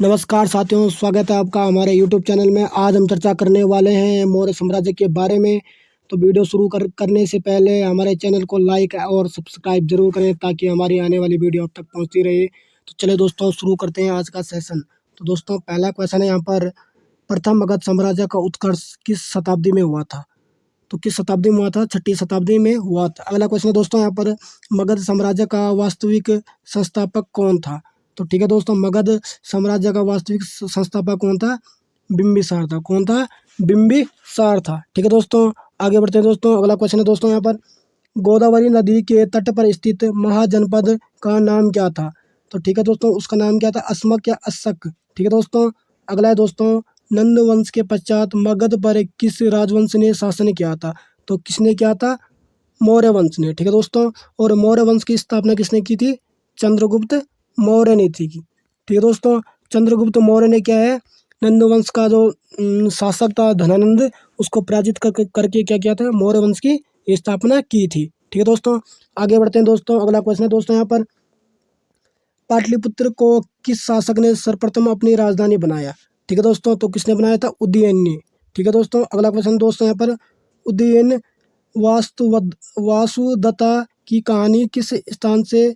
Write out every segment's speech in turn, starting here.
नमस्कार साथियों, स्वागत है आपका हमारे यूट्यूब चैनल में। आज हम चर्चा करने वाले हैं मौर्य साम्राज्य के बारे में। तो वीडियो शुरू करने से पहले हमारे चैनल को लाइक और सब्सक्राइब जरूर करें ताकि हमारी आने वाली वीडियो आप तक पहुंचती रहे। तो चलिए दोस्तों, शुरू करते हैं आज का सेशन। तो दोस्तों, पहला क्वेश्चन है यहाँ पर, प्रथम मगध साम्राज्य का उत्कर्ष किस शताब्दी में हुआ था? तो किस शताब्दी में हुआ था? 6ठी शताब्दी में हुआ था। अगला क्वेश्चन है दोस्तों यहाँ पर, मगध साम्राज्य का वास्तविक संस्थापक कौन था? तो ठीक है दोस्तों, मगध साम्राज्य का वास्तविक संस्थापक कौन था? बिंबिसार था। कौन था? बिंबिसार था। ठीक है दोस्तों, आगे बढ़ते हैं दोस्तों। अगला क्वेश्चन है दोस्तों यहाँ पर, गोदावरी नदी के तट पर स्थित महाजनपद का नाम क्या था? तो ठीक है दोस्तों, उसका नाम क्या था? अस्मक या अस्सक। ठीक है दोस्तों, अगला है दोस्तों, नंद वंश के पश्चात मगध पर किस राजवंश ने शासन किया था? तो किसने किया था? मौर्य वंश ने। ठीक है दोस्तों, और मौर्य वंश की स्थापना किसने की थी? चंद्रगुप्त मौर्य ने थी। ठीक है दोस्तों, चंद्रगुप्त मौर्य ने क्या है, नंद वंश का जो शासक था धनानंद, उसको पराजित करके क्या किया था? मौर्य वंश की स्थापना की थी। ठीक है दोस्तों, आगे बढ़ते हैं दोस्तों। अगला क्वेश्चन है दोस्तों यहाँ पर, पाटलिपुत्र को किस शासक ने सर्वप्रथम अपनी राजधानी बनाया? ठीक है दोस्तों, तो किसने बनाया था? उदयन ने। ठीक है दोस्तों, अगला क्वेश्चन दोस्तों यहाँ पर, उदयन वासुदत्ता की कहानी किस स्थान से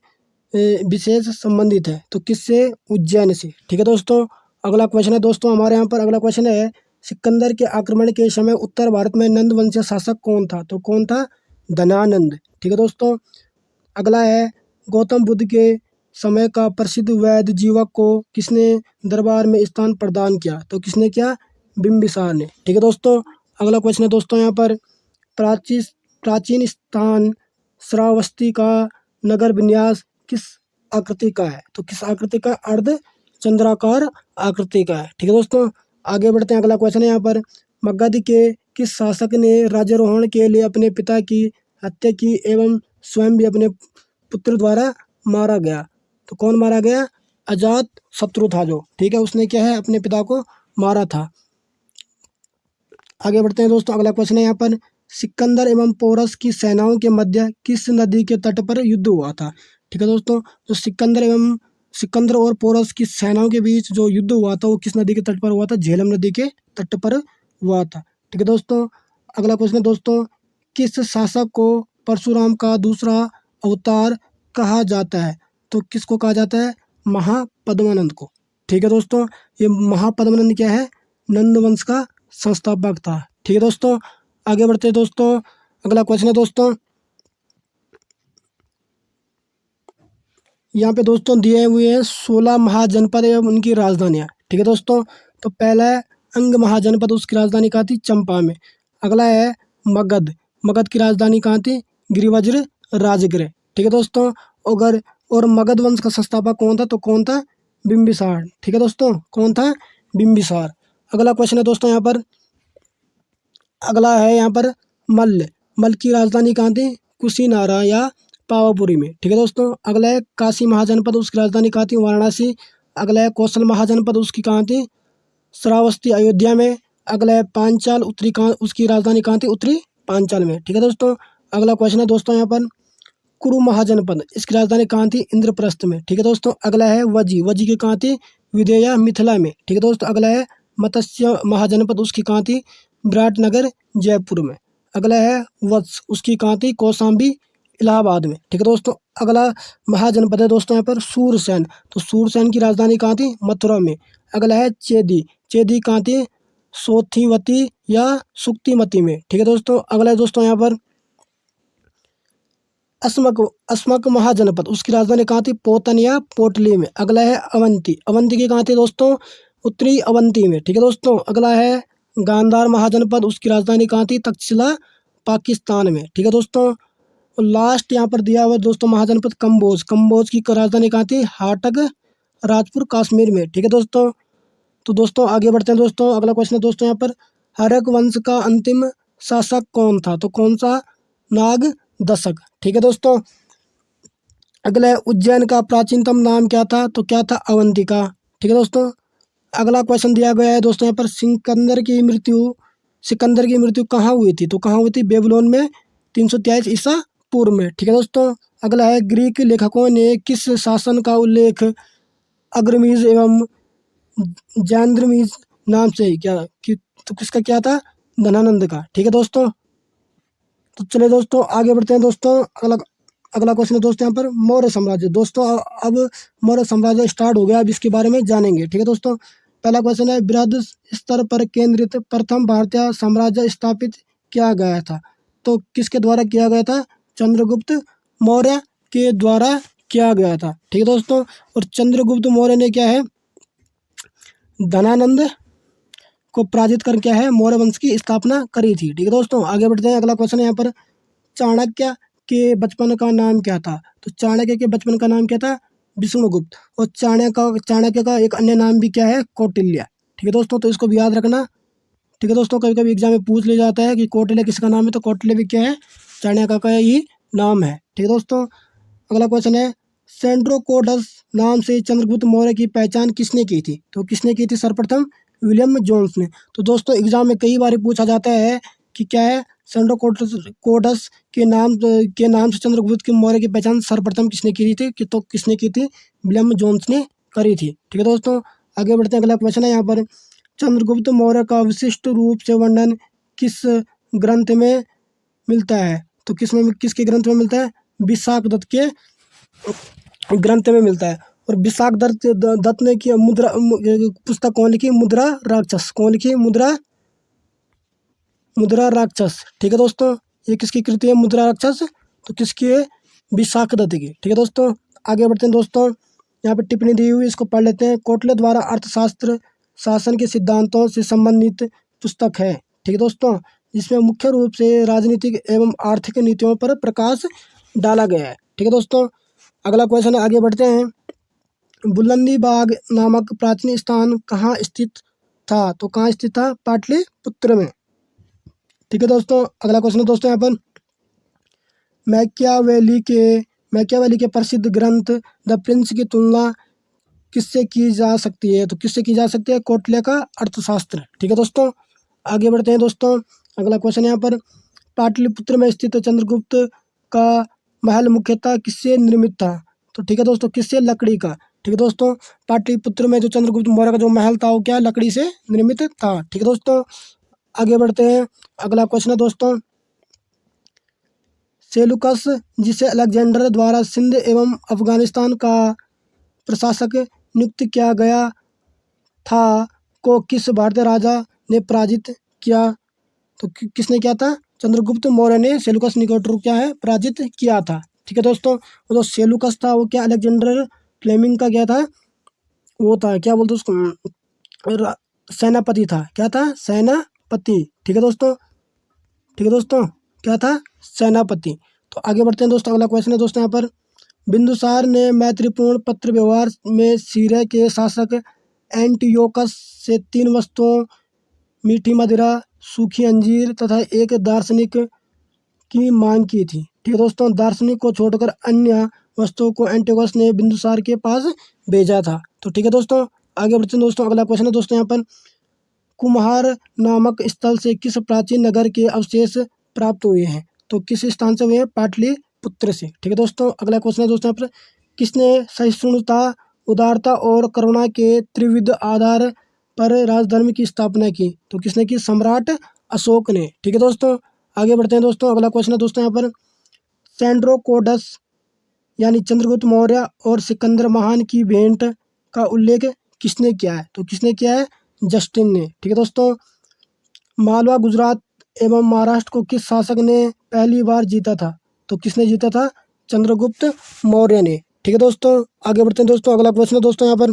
विशेष संबंधित है? तो किससे? उज्जैन से। ठीक है दोस्तों, अगला क्वेश्चन है दोस्तों हमारे यहाँ पर, अगला क्वेश्चन है, सिकंदर के आक्रमण के समय उत्तर भारत में नंद वंशीय शासक कौन था? तो कौन था? धनानंद। ठीक है दोस्तों, अगला है, गौतम बुद्ध के समय का प्रसिद्ध वैद्य जीवक को किसने दरबार में स्थान प्रदान किया? तो किसने किया? बिंबिसार ने। ठीक है दोस्तों, अगला क्वेश्चन है दोस्तों यहाँ पर, प्राचीन प्राचीन स्थान श्रावस्ती का नगर विन्यास किस आकृति का है? तो किस आकृति का? अर्ध चंद्राकार आकृति का है। ठीक है दोस्तों, आगे बढ़ते हैं। अगला क्वेश्चन है यहाँ पर, मगध के किस शासक ने राज्यारोहण के लिए अपने पिता की हत्या की एवं स्वयं भी अपने पुत्र द्वारा मारा गया? तो कौन मारा गया? अजात शत्रु था जो, ठीक है, उसने क्या है, अपने पिता को मारा था। आगे बढ़ते हैं दोस्तों। अगला क्वेश्चन है यहाँ पर, सिकंदर एवं पोरस की सेनाओं के मध्य किस नदी के तट पर युद्ध हुआ था? ठीक है दोस्तों, जो सिकंदर और पोरस की सेनाओं के बीच जो युद्ध हुआ था वो किस नदी के तट पर हुआ था? झेलम नदी के तट पर हुआ था। ठीक है दोस्तों, अगला क्वेश्चन है दोस्तों, किस शासक को परशुराम का दूसरा अवतार कहा जाता है? तो किसको कहा जाता है? महापद्मानंद को। ठीक है दोस्तों, ये महापद्मानंद क्या है? नंद वंश का संस्थापक था। ठीक है दोस्तों, आगे बढ़ते हैं दोस्तों। अगला क्वेश्चन है दोस्तों, यहाँ पे दोस्तों दिए हुए हैं 16 महाजनपद एवं उनकी राजधानियाँ। ठीक है दोस्तों, तो पहला है अंग महाजनपद, उसकी राजधानी कहाँ थी? चंपा में। अगला है मगध, मगध की राजधानी कहाँ थी? गिरिवज्र राजगृह। ठीक है दोस्तों, अगर और मगध वंश का संस्थापक कौन था? तो कौन था? बिंबिसार। ठीक है दोस्तों, कौन था? बिंबिसार। अगला क्वेश्चन है दोस्तों यहाँ पर, अगला है यहाँ पर मल्ल, मल्ल की राजधानी कहाँ थी? कुशीनारा या पावापुरी में। ठीक है दोस्तों, अगला है काशी महाजनपद, उसकी राजधानी कहाँ थी? वाराणसी। अगला है कौशल महाजनपद, उसकी कहाँ थी? श्रावस्ती अयोध्या में। अगला है पांचाल, उत्तरी कहाँ, उसकी राजधानी कहाँ थी? उत्तरी पांचाल में। ठीक है दोस्तों, अगला क्वेश्चन है दोस्तों यहाँ पर, कुरु महाजनपद, इसकी राजधानी कहाँ थी? इंद्रप्रस्थ में। ठीक है दोस्तों, अगला है वजी, वजी की कहाँ थी? विदेया मिथिला में। ठीक है दोस्तों, अगला है मत्स्य महाजनपद, उसकी कहाँ थी? विराटनगर जयपुर में। अगला है वत्स, उसकी कहाँ थी? कौशाम्बी इलाहाबाद में। ठीक है दोस्तों, अगला महाजनपद है दोस्तों यहाँ पर सूरसेन, तो सूरसेन की राजधानी कहाँ थी? मथुरा में। अगला है चेदी, चेदी कहाँ थी? सोथीवती या सुक्तिमती में। ठीक है दोस्तों, अगला है दोस्तों यहाँ पर अस्मक, अस्मक महाजनपद, उसकी राजधानी कहाँ थी? पोतन या पोटली में। अगला है अवंती, अवंती की कहाँ थी दोस्तों? उत्तरी अवंती में। ठीक है दोस्तों, अगला है गांधार महाजनपद, उसकी राजधानी कहाँ थी? तक्षशिला पाकिस्तान में। ठीक है दोस्तों, और लास्ट यहाँ पर दिया हुआ दोस्तों महाजनपद कम्बोज, कम्बोज की राजधानी कहाँ थी? हाटक राजपुर कश्मीर में। ठीक है दोस्तों, तो दोस्तों आगे बढ़ते हैं दोस्तों। अगला क्वेश्चन है दोस्तों यहाँ पर, हर्यक वंश का अंतिम शासक कौन था? तो कौन सा? नाग दशक। ठीक है दोस्तों, अगला है उज्जैन का प्राचीनतम नाम क्या था? तो क्या था? अवंतिका। ठीक है दोस्तों, अगला क्वेश्चन दिया गया है दोस्तों यहाँ पर, सिकंदर की मृत्यु कहाँ हुई थी? तो कहाँ हुई थी? बेबीलोन में 323 ईसा पूर्व में। ठीक है दोस्तों, अगला है, ग्रीक लेखकों ने किस शासन का उल्लेख अग्रमीज एवं जैंद्रमीज नाम से क्या कि तो किसका क्या था, धनानंद का। ठीक है दोस्तों, तो चलिए दोस्तों आगे बढ़ते हैं दोस्तों। अगला अगला क्वेश्चन है दोस्तों यहाँ पर मौर्य साम्राज्य। दोस्तों अब मौर्य साम्राज्य स्टार्ट हो गया, अब इसके बारे में जानेंगे। ठीक है दोस्तों, पहला क्वेश्चन है बृहद स्तर पर केंद्रित प्रथम भारतीय साम्राज्य स्थापित किया गया था। तो किसके द्वारा किया गया था, चंद्रगुप्त मौर्य के द्वारा किया गया था। ठीक है दोस्तों, और चंद्रगुप्त मौर्य ने क्या है, धनानंद को पराजित कर क्या है, मौर्य वंश की स्थापना करी थी। ठीक है दोस्तों, आगे बढ़ते हैं। अगला क्वेश्चन है यहाँ पर चाणक्य के बचपन का नाम क्या था। तो चाणक्य के बचपन का नाम क्या था, विष्णुगुप्त। और चाणक्य का एक अन्य नाम भी क्या है, कौटिल्य। ठीक है दोस्तों, तो इसको भी याद रखना। ठीक है दोस्तों, कभी कभी एग्जाम में पूछ लिया जाता है कि कौटिल्य किसका नाम है, तो कौटिल्य भी क्या है, चाणक्य का ही नाम है। ठीक है दोस्तों, अगला क्वेश्चन है सेंड्रोकोडस नाम से चंद्रगुप्त मौर्य की पहचान किसने की थी। तो किसने की थी, सर्वप्रथम विलियम जोन्स ने। तो दोस्तों एग्जाम में कई बार पूछा जाता है कि क्या है, सेंड्रोकोडस के नाम से चंद्रगुप्त के मौर्य की पहचान सर्वप्रथम किसने की थी, कि तो किसने की थी, विलियम जोन्स ने करी थी। ठीक है दोस्तों, आगे बढ़ते हैं। अगला क्वेश्चन है यहाँ पर चंद्रगुप्त मौर्य का विशिष्ट रूप से वर्णन किस ग्रंथ में मिलता है। तो किसके ग्रंथ में मिलता है, विशाख दत्त के ग्रंथ में मिलता है। और विशाख दत्त ने की पुस्तक कौन लिखी, मुद्रा राक्षस। कौन लिखी, मुद्रा राक्षस। ठीक है दोस्तों, ये किसकी कृति है, मुद्रा राक्षस, तो किसकी है, विशाख दत्त की। ठीक है दोस्तों, आगे बढ़ते हैं दोस्तों। यहाँ पे टिप्पणी दी हुई, इसको पढ़ लेते हैं। कौटिल्य द्वारा अर्थशास्त्र शासन के सिद्धांतों से संबंधित पुस्तक है। ठीक है दोस्तों, जिसमें मुख्य रूप से राजनीतिक एवं आर्थिक नीतियों पर प्रकाश डाला गया है। ठीक है दोस्तों, अगला क्वेश्चन आगे बढ़ते हैं। बुलंदी बाग नामक प्राचीन स्थान कहाँ स्थित था। तो कहाँ स्थित था, पाटलिपुत्र में। ठीक है दोस्तों, अगला क्वेश्चन है दोस्तों यहाँ पर मैकियावेली के प्रसिद्ध ग्रंथ द प्रिंस की तुलना किससे की जा सकती है। तो किससे की जा सकती है, कौटिल्य का अर्थशास्त्र। ठीक है दोस्तों, आगे बढ़ते हैं दोस्तों। अगला क्वेश्चन यहाँ पर पाटलिपुत्र में स्थित चंद्रगुप्त का महल मुख्यतः किससे निर्मित था। तो ठीक है दोस्तों, किससे, लकड़ी का। ठीक है दोस्तों, पाटलिपुत्र में जो चंद्रगुप्त मौर्य का जो महल था वो क्या, लकड़ी से निर्मित था। ठीक है दोस्तों, आगे बढ़ते हैं। अगला क्वेश्चन है दोस्तों सेलुकस, जिसे अलेक्जेंडर द्वारा सिंध एवं अफगानिस्तान का प्रशासक नियुक्त किया गया था, को किस भारतीय राजा ने पराजित किया। तो किसने किया था, चंद्रगुप्त मौर्य ने सेलुकस निकेटर क्या है, पराजित किया था। ठीक है दोस्तों, वो जो सेलुकस था वो क्या, अलेक्जेंडर फ्लेमिंग का क्या था, वो था क्या बोलते उसको, सेनापति था। क्या था, सेनापति। ठीक है दोस्तों, ठीक है दोस्तों, क्या था, सेनापति। तो आगे बढ़ते हैं दोस्तों। अगला क्वेश्चन है दोस्तों यहाँ पर बिंदुसार ने मैत्रीपूर्ण पत्र व्यवहार में सीरिया के शासक एंटियोकस से 3 वस्तुओं, मीठी मदिरा, सूखी अंजीर तथा एक दार्शनिक की मांग की थी। ठीक है दोस्तों, दार्शनिक को छोड़कर अन्य वस्तुओं को एंटियोकस ने बिंदुसार के पास भेजा था। तो ठीक है दोस्तों, आगे बढ़ते हैं दोस्तों। अगला क्वेश्चन है दोस्तों यहाँ पर कुम्हार नामक स्थल से किस प्राचीन नगर के अवशेष प्राप्त हुए हैं। तो किस स्थान से हुए हैं, पाटलिपुत्र से। ठीक है दोस्तों, अगला क्वेश्चन है दोस्तों यहाँ पर किसने सहिष्णुता, उदारता और करुणा के त्रिविध आधार पर राजधर्म की स्थापना की। तो किसने की, सम्राट अशोक ने। ठीक है दोस्तों, आगे बढ़ते हैं दोस्तों। अगला क्वेश्चन है दोस्तों यहाँ पर सेंड्रोकोडस यानी चंद्रगुप्त मौर्य और सिकंदर महान की भेंट का उल्लेख किसने किया है। तो किसने किया है, जस्टिन ने। ठीक है दोस्तों, मालवा, गुजरात एवं महाराष्ट्र को किस शासक ने पहली बार जीता था। तो किसने जीता था, चंद्रगुप्त मौर्य ने। ठीक है दोस्तों, आगे बढ़ते हैं दोस्तों। अगला क्वेश्चन है दोस्तों यहाँ पर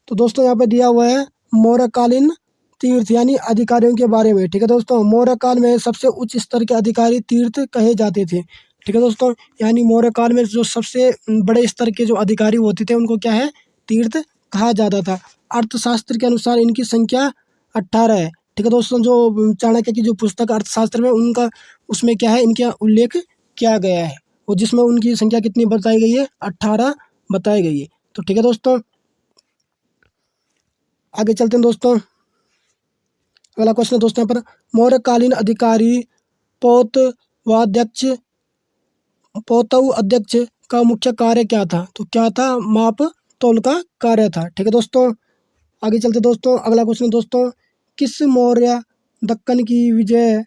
तो दोस्तों यहाँ पे दिया हुआ है मौर्यकालीन तीर्थ यानी अधिकारियों के बारे में। ठीक है दोस्तों, मौर्य काल में सबसे उच्च स्तर के अधिकारी तीर्थ कहे जाते थे। ठीक है दोस्तों, यानी मौर्य काल में जो सबसे बड़े स्तर के जो अधिकारी होते थे उनको क्या है, तीर्थ कहा जाता था। अर्थशास्त्र के अनुसार इनकी संख्या 18 है। ठीक है दोस्तों, जो चाणक्य की जो पुस्तक अर्थशास्त्र में उनका उसमें क्या है, इनका उल्लेख किया गया है, और जिसमें उनकी संख्या कितनी बताई गई है, 18 बताई गई है। तो ठीक है दोस्तों, आगे चलते हैं दोस्तों। अगला क्वेश्चन है दोस्तों यहाँ पर मौर्यकालीन अधिकारी पौतवाध्यक्ष पौतव अध्यक्ष का मुख्य कार्य क्या था? तो क्या था? माप तौल का कार्य था। ठीक है दोस्तों, आगे चलते दोस्तों। अगला क्वेश्चन दोस्तों, किस मौर्य दक्कन की विजय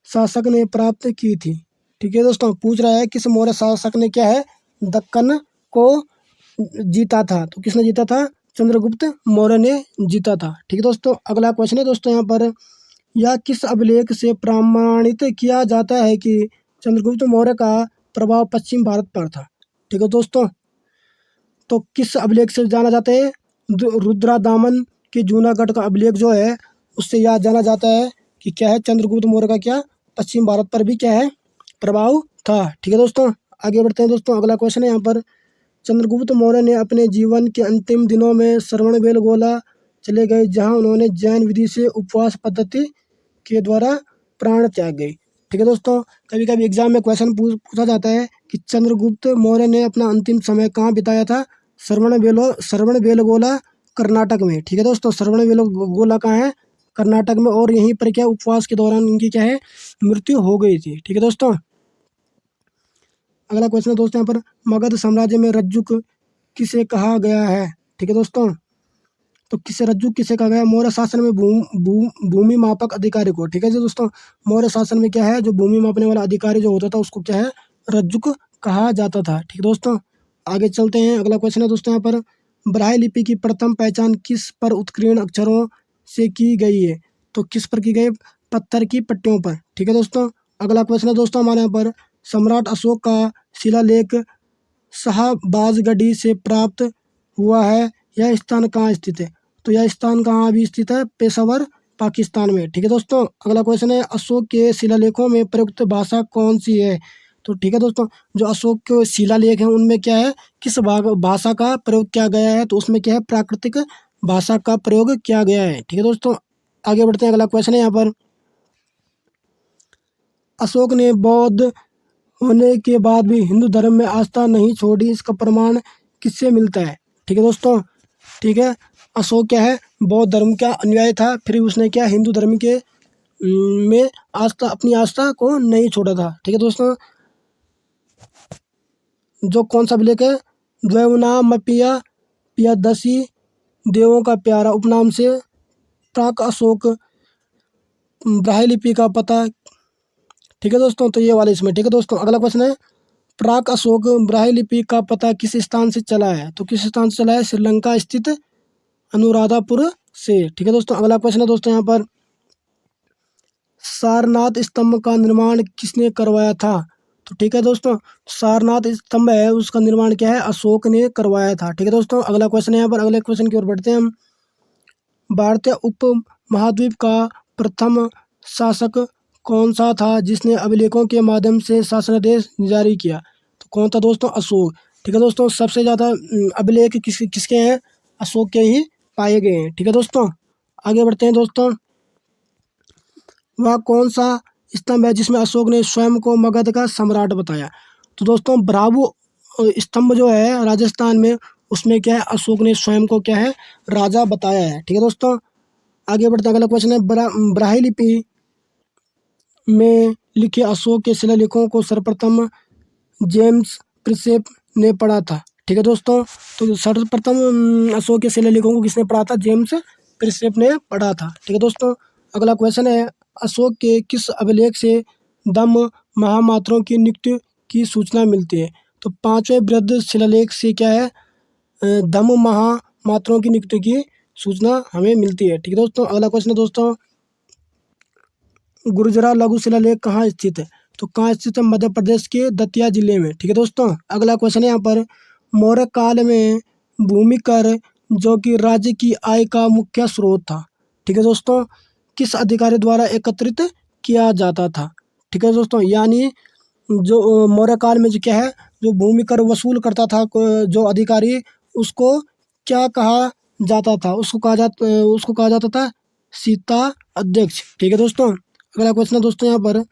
शासक ने प्राप्त की थी? ठीक है दोस्तों, पूछ रहा है किस मौर्य शासक ने क्या है, दक्कन को जीता था। तो किसने जीता था? चंद्रगुप्त मौर्य ने जीता था। ठीक है दोस्तों, अगला क्वेश्चन है दोस्तों यहाँ पर, यह किस अभिलेख से प्रमाणित किया जाता है कि चंद्रगुप्त मौर्य का प्रभाव पश्चिम भारत पर था? ठीक है दोस्तों, तो किस अभिलेख से जाना जाता है? रुद्रादामन के जूनागढ़ का अभिलेख जो है उससे यह जाना जाता है कि क्या है, चंद्रगुप्त मौर्य का क्या पश्चिम भारत पर भी क्या है, प्रभाव था। ठीक है दोस्तों, आगे बढ़ते हैं दोस्तों। अगला क्वेश्चन है यहाँ पर, चंद्रगुप्त मौर्य ने अपने जीवन के अंतिम दिनों में श्रवणबेलगोला चले गए, जहाँ उन्होंने जैन विधि से उपवास पद्धति के द्वारा प्राण त्याग गए। ठीक है दोस्तों, कभी कभी एग्जाम में क्वेश्चन पूछा जाता है कि चंद्रगुप्त मौर्य ने अपना अंतिम समय कहाँ बिताया था? श्रवणबेलगोला कर्नाटक में। ठीक है दोस्तों, श्रवणबेलगोला कहाँ है? कर्नाटक में, और यहीं पर क्या उपवास के दौरान उनकी क्या है, मृत्यु हो गई थी। ठीक है दोस्तों, अगला क्वेश्चन है दोस्तों यहाँ पर, मगध साम्राज्य में रज्जुक किसे कहा गया है? ठीक है दोस्तों, तो किसे रज्जुक किसे कहा गया? मौर्य शासन में भूमि मापक अधिकारी को। ठीक है जी दोस्तों, मौर्य शासन में क्या है, जो भूमि मापने वाला अधिकारी जो होता था उसको क्या है, रज्जुक कहा जाता था। ठीक है दोस्तों, आगे चलते हैं। अगला क्वेश्चन है दोस्तों यहाँ पर, ब्राह्मी लिपि की प्रथम पहचान किस पर उत्कीर्ण अक्षरों से की गई है? तो किस पर की गई? पत्थर की पट्टियों पर। ठीक है दोस्तों, अगला क्वेश्चन है दोस्तों हमारे यहाँ पर, सम्राट अशोक का शिलालेख शाहबाजगढ़ी से प्राप्त हुआ है, यह स्थान कहाँ स्थित है? तो यह स्थान कहाँ अभी स्थित है? पेशावर, पाकिस्तान में। ठीक है दोस्तों, अगला क्वेश्चन है, अशोक के शिलालेखों में प्रयुक्त भाषा कौन सी है? तो ठीक है दोस्तों, जो अशोक के शिलालेख हैं उनमें क्या है, किस भाषा का प्रयोग किया गया है? तो उसमें क्या है, प्राकृतिक भाषा का प्रयोग किया गया है। ठीक है दोस्तों, आगे बढ़ते हैं। अगला क्वेश्चन है यहाँ पर, अशोक ने बौद्ध होने के बाद भी हिंदू धर्म में आस्था नहीं छोड़ी, इसका प्रमाण किससे मिलता है? ठीक है दोस्तों, ठीक है, अशोक क्या है, बौद्ध धर्म का अनुयायी था, फिर उसने क्या हिंदू धर्म के में आस्था, अपनी आस्था को नहीं छोड़ा था। ठीक है दोस्तों, जो कौन सा अभिलेख है, द्वैवनामपिया पियादसी देवों का प्यारा उपनाम से प्राक अशोक ब्राह्मी लिपि का पता। ठीक है दोस्तों, तो ये वाले इसमें। ठीक है दोस्तों, अगला क्वेश्चन है, प्राक अशोक ब्राह्मी लिपि का पता किस स्थान से चला है? तो किस स्थान से चला है? श्रीलंका स्थित अनुराधापुर से। ठीक है दोस्तों, अगला क्वेश्चन है दोस्तों यहाँ पर, सारनाथ स्तंभ का निर्माण किसने करवाया था? तो ठीक है दोस्तों, सारनाथ स्तंभ है उसका निर्माण क्या है, अशोक ने करवाया था। ठीक है दोस्तों, अगला क्वेश्चन है यहाँ पर, अगले क्वेश्चन की ओर बढ़ते हैं हम, भारतीय उप महाद्वीप का प्रथम शासक कौन सा था जिसने अभिलेखों के माध्यम से शासनादेश जारी किया? तो कौन था दोस्तों? अशोक। ठीक है दोस्तों, सबसे ज़्यादा अभिलेख किसके हैं? अशोक के ही पाए गए हैं। ठीक है दोस्तों, आगे बढ़ते हैं दोस्तों, वह कौन सा स्तंभ है जिसमें अशोक ने स्वयं को मगध का सम्राट बताया? तो दोस्तों ब्रावो स्तंभ जो है राजस्थान में, उसमें क्या है, अशोक ने स्वयं को क्या है, राजा बताया है। ठीक है दोस्तों, आगे बढ़ते अगला क्वेश्चन है, ब्राह्मी लिपि में लिखे अशोक के शिलालेखों को सर्वप्रथम जेम्स प्रिंसेप ने पढ़ा था। ठीक है दोस्तों, तो सर्वप्रथम अशोक के शिलालेखों को किसने पढ़ा था? जेम्स प्रिंसेप ने पढ़ा था। ठीक है दोस्तों, अगला क्वेश्चन है, अशोक के किस अभिलेख से दम महामात्रों की नियुक्ति की सूचना मिलती है? तो पांचवें बृहद शिलालेख से क्या है, दम महामात्रों की नियुक्ति की सूचना हमें मिलती है। ठीक है दोस्तों, अगला क्वेश्चन है दोस्तों, गुर्जरा लघु शिलालेख कहाँ स्थित है? तो कहाँ स्थित है? मध्य प्रदेश के दतिया जिले में। ठीक है दोस्तों, अगला क्वेश्चन है यहाँ पर, मौर्य काल में भूमि कर जो कि राज्य की आय का मुख्य स्रोत था, ठीक है दोस्तों, किस अधिकारी द्वारा एकत्रित किया जाता था? ठीक है दोस्तों, यानी जो मौर्य काल में जो क्या है, जो भूमि कर वसूल करता था जो अधिकारी, उसको क्या कहा जाता था? उसको कहा जाता था सीता अध्यक्ष। ठीक है दोस्तों, अगला क्वेश्चन है दोस्तों यहाँ पर,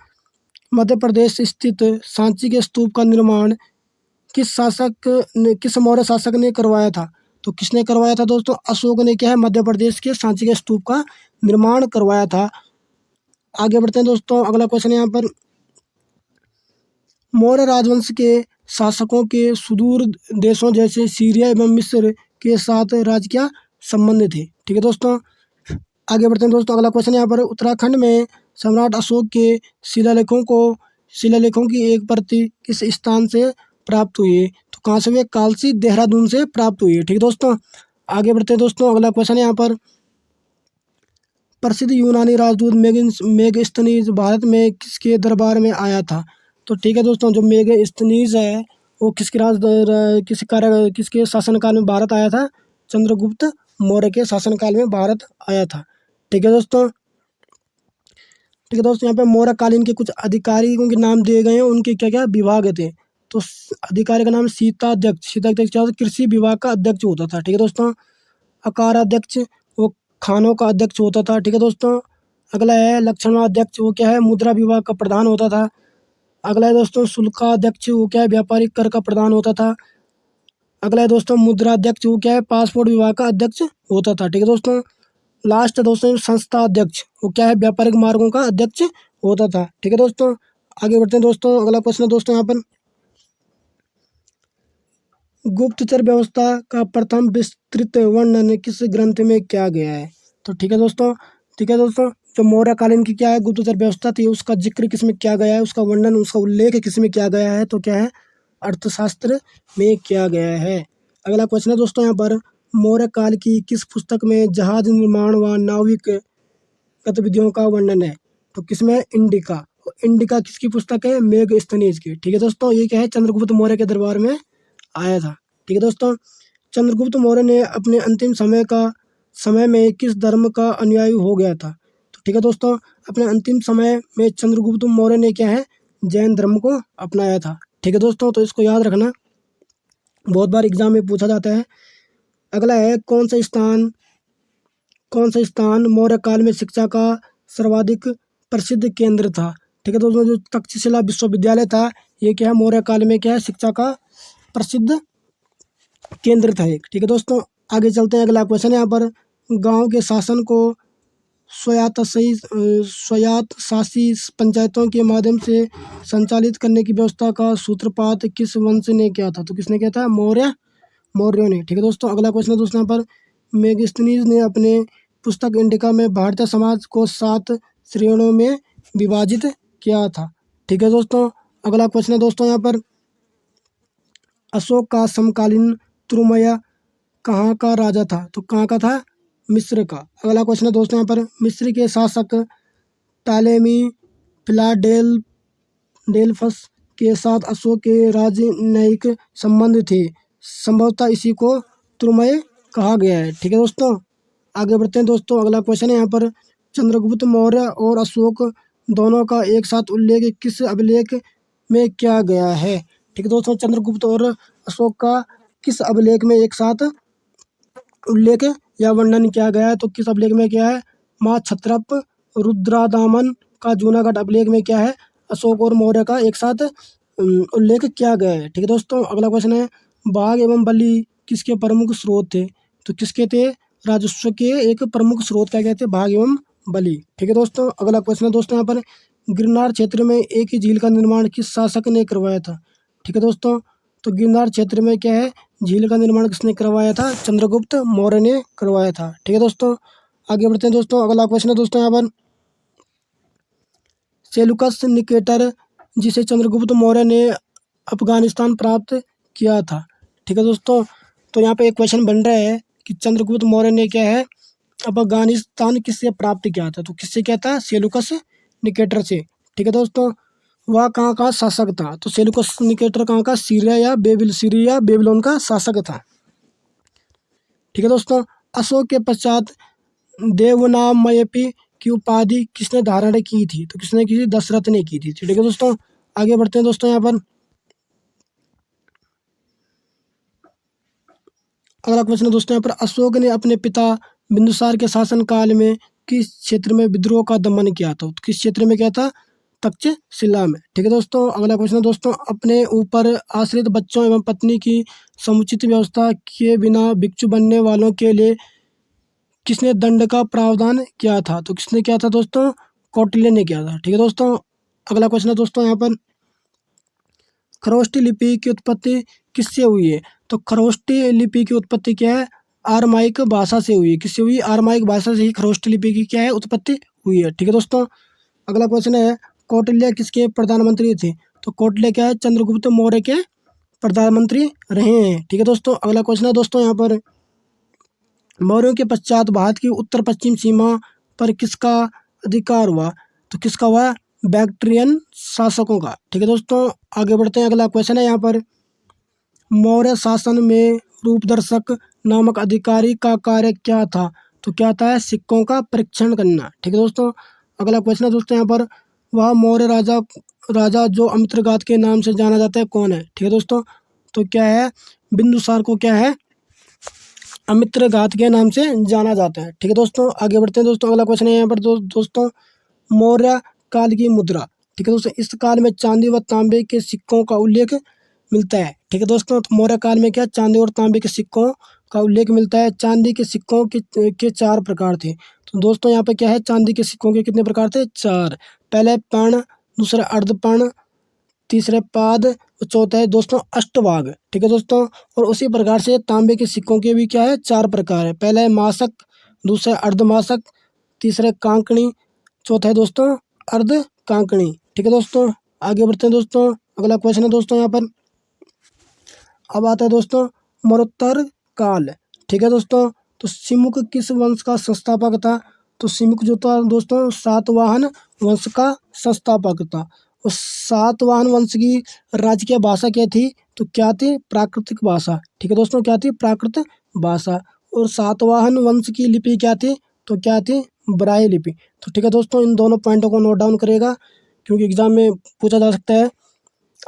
मध्य प्रदेश स्थित सांची के स्तूप का निर्माण किस मौर्य शासक ने करवाया था? तो किसने करवाया था दोस्तों? अशोक ने क्या है, मध्य प्रदेश के सांची के स्तूप का निर्माण करवाया था। आगे बढ़ते हैं दोस्तों, अगला क्वेश्चन यहाँ पर, मौर्य राजवंश के शासकों के सुदूर देशों जैसे सीरिया एवं मिस्र के साथ राज्य क्या संबंध थे। ठीक है दोस्तों, आगे बढ़ते हैं दोस्तों। अगला क्वेश्चन यहाँ पर, उत्तराखंड में सम्राट अशोक के शिलालेखों की एक प्रति किस स्थान से प्राप्त हुई है? तो कहाँ से हुई? कालसी देहरादून से प्राप्त हुई है। ठीक है दोस्तों, आगे बढ़ते हैं दोस्तों। अगला क्वेश्चन यहाँ पर, प्रसिद्ध यूनानी राजदूत मेगास्थनीज भारत में किसके दरबार में आया था? तो ठीक है दोस्तों, जो मेगास्थनीज है वो किसके शासनकाल में भारत आया था? चंद्रगुप्त मौर्य के शासनकाल में भारत आया था। ठीक है दोस्तों, यहाँ पे मौर्य कालीन के कुछ अधिकारियों के नाम दिए गए हैं, उनके क्या क्या विभाग थे। तो अधिकारी का नाम सीताध्यक्ष क्या होता? कृषि विभाग का अध्यक्ष होता था। ठीक है दोस्तों, अकाराध्यक्ष वो खानों का अध्यक्ष होता था। ठीक है दोस्तों, अगला है लक्षणाध्यक्ष, वो क्या है? मुद्रा विभाग का प्रधान होता था। अगला है दोस्तों शुल्काध्यक्ष, वो क्या है? व्यापारिक कर का प्रधान होता था। अगला है दोस्तों मुद्राध्यक्ष, वो क्या है? पासपोर्ट विभाग का अध्यक्ष होता था। ठीक है दोस्तों, लास्ट है दोस्तों संस्था अध्यक्ष, वो क्या है? व्यापारिक मार्गों का अध्यक्ष होता था। ठीक है दोस्तों, आगे बढ़ते हैं दोस्तों। अगला प्रश्न है दोस्तों यहाँ पर, गुप्तचर व्यवस्था का प्रथम विस्तृत वर्णन किस ग्रंथ में किया गया है? तो ठीक है दोस्तों, जो मौर्यकालीन की क्या है गुप्तचर व्यवस्था थी, उसका जिक्र किस में किया गया है? उसका वर्णन, उसका उल्लेख किस में किया गया है? तो क्या है? अर्थशास्त्र में किया गया है। अगला क्वेश्चन है दोस्तों यहाँ पर, मौर्य काल की किस पुस्तक में जहाज निर्माण व नाविक गतिविधियों का वर्णन है? तो किसमें? इंडिका। इंडिका किसकी पुस्तक है? मेगास्थनीज की। ठीक है दोस्तों, ये क्या है? चंद्रगुप्त मौर्य के दरबार में आया था। ठीक है दोस्तों, चंद्रगुप्त मौर्य ने अपने अंतिम समय में किस धर्म का अनुयायी हो गया था? तो ठीक है दोस्तों, अपने अंतिम समय में चंद्रगुप्त मौर्य ने क्या है? जैन धर्म को अपनाया था। ठीक है दोस्तों, तो इसको याद रखना, बहुत बार एग्जाम में पूछा जाता है। अगला है, कौन सा स्थान मौर्य काल में शिक्षा का सर्वाधिक प्रसिद्ध केंद्र था? ठीक है दोस्तों, जो तक्षशिला विश्वविद्यालय था, ये क्या है? मौर्य काल में क्या है? शिक्षा का प्रसिद्ध केंद्र था एक। ठीक है दोस्तों, आगे चलते हैं। अगला क्वेश्चन है यहाँ पर, गांव के शासन को स्वायत्तशासी पंचायतों के माध्यम से संचालित करने की व्यवस्था का सूत्रपात किस वंश ने किया था? तो किसने किया था? मौर्यों ने। ठीक है दोस्तों, अगला क्वेश्चन है दोस्तों यहाँ पर, मेगास्थनीज ने अपने पुस्तक इंडिका में भारतीय समाज को 7 श्रेणियों में विभाजित किया था। ठीक है दोस्तों, अगला क्वेश्चन है दोस्तों यहाँ पर, अशोक का समकालीन तुरुमय कहाँ का राजा था? तो कहाँ का था? मिस्र का। अगला क्वेश्चन है दोस्तों यहाँ पर, मिस्र के शासक टालेमी फिलाडेल्फस के साथ अशोक के राजनयिक संबंध थे, संभवतः इसी को तुरुमय कहा गया है। ठीक है दोस्तों, आगे बढ़ते हैं दोस्तों। अगला क्वेश्चन है यहाँ पर, चंद्रगुप्त मौर्य और अशोक दोनों का एक साथ उल्लेख किस अभिलेख में किया गया है? ठीक है दोस्तों, चंद्रगुप्त और अशोक का किस अभिलेख में एक साथ उल्लेख या वर्णन किया गया है? तो किस अभिलेख में क्या है? माँ क्षत्रप रुद्रादामन का जूनागढ़ अभिलेख में क्या है? अशोक और मौर्य का एक साथ उल्लेख किया गया है। ठीक है दोस्तों, अगला क्वेश्चन है, बाघ एवं बलि किसके प्रमुख स्रोत थे? तो किसके थे? राजस्व के एक प्रमुख स्रोत क्या कहते हैं? बाघ एवं बलि। ठीक है दोस्तों, अगला क्वेश्चन है दोस्तों यहाँ पर, गिरनार क्षेत्र में एक ही झील का निर्माण किस शासक ने करवाया था? ठीक है दोस्तों, तो गिरनार क्षेत्र में क्या है? झील का निर्माण किसने करवाया था? चंद्रगुप्त मौर्य ने करवाया था। ठीक है दोस्तों, आगे बढ़ते हैं दोस्तों। अगला क्वेश्चन है दोस्तों यहाँ पर, सेलुकस निकेटर जिसे चंद्रगुप्त मौर्य ने अफगानिस्तान प्राप्त किया था। ठीक है दोस्तों, तो यहाँ पे एक क्वेश्चन बन रहा है कि चंद्रगुप्त मौर्य ने क्या है? अफगानिस्तान किससे प्राप्त किया था? तो किससे किया था? सेलुकस निकेटर से। ठीक है दोस्तों, वह कहाँ का शासक था? तो सेलुकस निकेटर कहाँ का? सीरिया बेबीलोन का शासक था। ठीक है दोस्तों, अशोक के पश्चात देवनामयपी की उपाधि किसने धारण की थी? तो किसने की थी? दशरथ ने की थी। ठीक है दोस्तों, आगे बढ़ते हैं दोस्तों यहाँ पर। अगला क्वेश्चन है दोस्तों यहाँ पर, अशोक ने अपने पिता बिंदुसार के शासन काल में किस क्षेत्र में विद्रोह का दमन किया था? तो किस क्षेत्र में किया था? तक्षशिला में। ठीक है दोस्तों, अगला क्वेश्चन है दोस्तों, अपने ऊपर आश्रित बच्चों एवं पत्नी की समुचित व्यवस्था किए बिना भिक्षु बनने वालों के लिए किसने दंड का प्रावधान किया था? तो किसने किया था दोस्तों? कौटिल्य ने किया था। ठीक है दोस्तों, अगला क्वेश्चन है दोस्तों यहाँ पर, खरोष्टी लिपि की उत्पत्ति किससे हुई है? तो खरोष्टी लिपि की उत्पत्ति क्या है? आरमाइक भाषा से हुई है। किससे हुई? आरमाइक भाषा से ही खरोष्टी लिपि की क्या है? उत्पत्ति हुई है। ठीक है दोस्तों, अगला क्वेश्चन है कौटिल्य किसके प्रधानमंत्री थे? तो कौटिल्य क्या है? चंद्रगुप्त मौर्य के प्रधानमंत्री रहे हैं। ठीक है दोस्तों, अगला क्वेश्चन है दोस्तों यहाँ पर मौर्यों के पश्चात भारत की उत्तर पश्चिम सीमा पर किसका अधिकार हुआ? तो किसका हुआ? बैक्ट्रियन शासकों का। ठीक है दोस्तों, आगे बढ़ते हैं। अगला क्वेश्चन है यहाँ पर मौर्य शासन में रूपदर्शक नामक अधिकारी का कार्य क्या था? तो क्या था? सिक्कों का परीक्षण करना। ठीक है दोस्तों, अगला क्वेश्चन है दोस्तों यहाँ पर वह मौर्य राजा राजा जो अमित्रघात के नाम से जाना जाता है कौन है? ठीक है दोस्तों, तो क्या है? बिंदुसार को क्या है? अमित्रघात के नाम से जाना जाता है। ठीक है दोस्तों, आगे बढ़ते हैं दोस्तों। अगला क्वेश्चन है यहाँ पर दोस्तों मौर्य काल की मुद्रा। ठीक है दोस्तों, इस काल में चांदी व तांबे के सिक्कों का उल्लेख मिलता है। ठीक है दोस्तों, तो मौर्य काल में क्या चांदी और तांबे के सिक्कों का उल्लेख मिलता है। चांदी के सिक्कों के 4 प्रकार थे। तो दोस्तों यहाँ पे क्या है? चांदी के सिक्कों के कितने प्रकार थे? 4। पहले पर्ण, दूसरा अर्धपर्ण, तीसरे पाद और चौथा है दोस्तों अष्टभाग। ठीक है दोस्तों, और उसी प्रकार से तांबे के सिक्कों के भी क्या है? 4 प्रकार है। पहला है मासक, दूसरा अर्धमासक, तीसरा कांकणी, चौथा है दोस्तों अर्ध कांकणी। ठीक है दोस्तों, आगे बढ़ते हैं दोस्तों। अगला क्वेश्चन है दोस्तों यहाँ पर अब आता है दोस्तों मरणोत्तर काल। ठीक है दोस्तों, तो सिमुक किस वंश का संस्थापक था? तो सिमुक जो था दोस्तों सातवाहन वंश का संस्थापक था। उस सातवाहन वंश की राजकीय भाषा क्या थी? तो क्या थी? प्राकृतिक भाषा। ठीक है दोस्तों, क्या थी? प्राकृत भाषा। और सातवाहन वंश की लिपि क्या थी? तो क्या थी? ब्राह्मी लिपि। तो ठीक है दोस्तों, इन दोनों पॉइंटों को नोट डाउन करेगा क्योंकि एग्जाम में पूछा जा सकता है।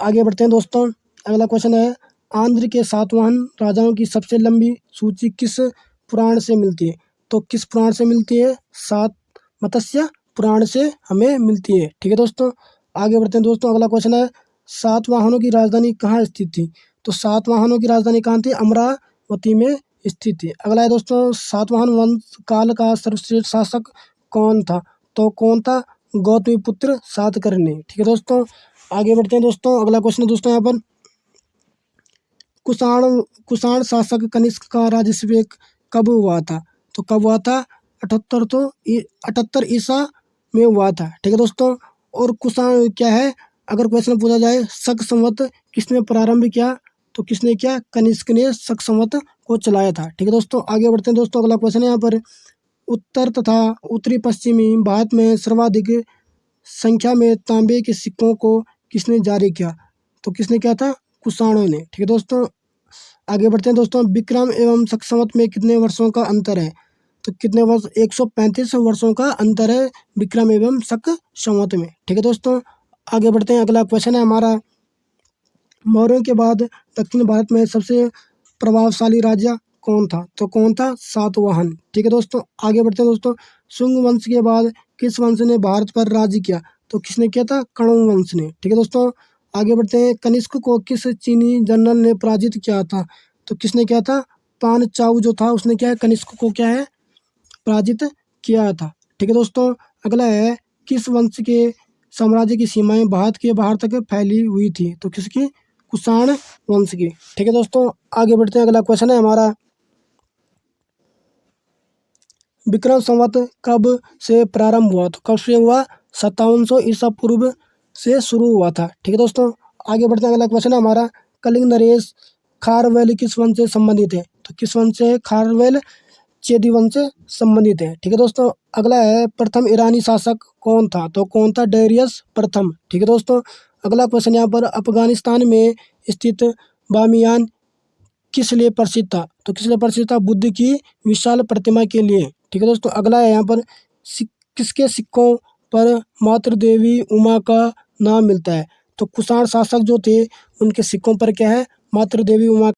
आगे बढ़ते हैं दोस्तों, अगला क्वेश्चन है आंध्र के सातवाहन राजाओं की सबसे लंबी सूची किस पुराण से मिलती है? तो किस पुराण से मिलती है? सात मत्स्य पुराण से हमें मिलती है। ठीक है दोस्तों, आगे बढ़ते हैं दोस्तों। अगला क्वेश्चन है सातवाहनों की राजधानी कहाँ स्थित थी? तो सातवाहनों की राजधानी कहाँ थी? अमरावती में स्थित थी। अगला है दोस्तों सातवाहन वंश काल का सर्वश्रेष्ठ शासक कौन था? तो कौन था? गौतमीपुत्र सातकर्णी। ठीक है दोस्तों, आगे बढ़ते हैं दोस्तों। अगला क्वेश्चन है दोस्तों यहाँ पर कुषाण कुषाण शासक कनिष्क का राज्याभिषेक कब हुआ था? तो कब हुआ था? 78 ईसा में हुआ था। ठीक है दोस्तों, और कुषाण क्या है? अगर क्वेश्चन पूछा जाए शक संवत किसने प्रारंभ किया? तो किसने किया? कनिष्क ने शक संवत को चलाया था। ठीक है दोस्तों, आगे बढ़ते हैं दोस्तों। अगला क्वेश्चन है यहाँ पर उत्तर तथा उत्तरी पश्चिमी भारत में सर्वाधिक संख्या में तांबे के सिक्कों को किसने जारी किया? तो किसने किया था? कुषाणों ने। ठीक है दोस्तों, आगे बढ़ते हैं दोस्तों। विक्रम एवं शक संवत में कितने वर्षों का अंतर है? तो कितने वर्ष? 135 वर्षों का अंतर है विक्रम एवं शक संवत में। ठीक है दोस्तों, आगे बढ़ते हैं। अगला क्वेश्चन है हमारा मौर्यों के बाद दक्षिण भारत में सबसे प्रभावशाली राज्य कौन था? तो कौन था? सातवाहन। ठीक है दोस्तों, आगे बढ़ते हैं दोस्तों। शुंग वंश के बाद किस वंश ने भारत पर राज्य किया? तो किसने किया था? कण्व वंश ने। ठीक है दोस्तों, आगे बढ़ते हैं। कनिष्क को किस चीनी जनरल ने पराजित किया था? तो किसने किया था? पान चाउ जो था उसने क्या है? कनिष्क को क्या है? पराजित किया था। ठीक है दोस्तों, अगला है किस वंश के साम्राज्य की सीमाएं भारत के बाहर तक फैली हुई थी? तो किसकी? कुषाण वंश की। ठीक है दोस्तों, आगे बढ़ते हैं। अगला क्वेश्चन है हमारा विक्रम संवत कब से प्रारंभ हुआ? तो कब से हुआ? 5700 ईसा पूर्व से शुरू हुआ था। ठीक है दोस्तों, आगे बढ़ते हैं। अगला क्वेश्चन है हमारा कलिंग नरेश खारवेल किस वंश से संबंधित है? तो किस वंश से? खारवेल चेदी वंश से संबंधित है। ठीक है दोस्तों, अगला है प्रथम ईरानी शासक कौन था? तो कौन था? डेरियस प्रथम। ठीक है दोस्तों, अगला क्वेश्चन यहाँ पर अफगानिस्तान में स्थित बामियान किस लिए प्रसिद्ध था? तो किस लिए प्रसिद्ध था? बुद्ध की विशाल प्रतिमा के लिए। ठीक है दोस्तों, अगला है यहाँ पर किसके सिक्कों पर मातृ देवी उमा का नाम मिलता है? तो कुषाण शासक जो थे उनके सिक्कों पर क्या है? मातृ देवी उमा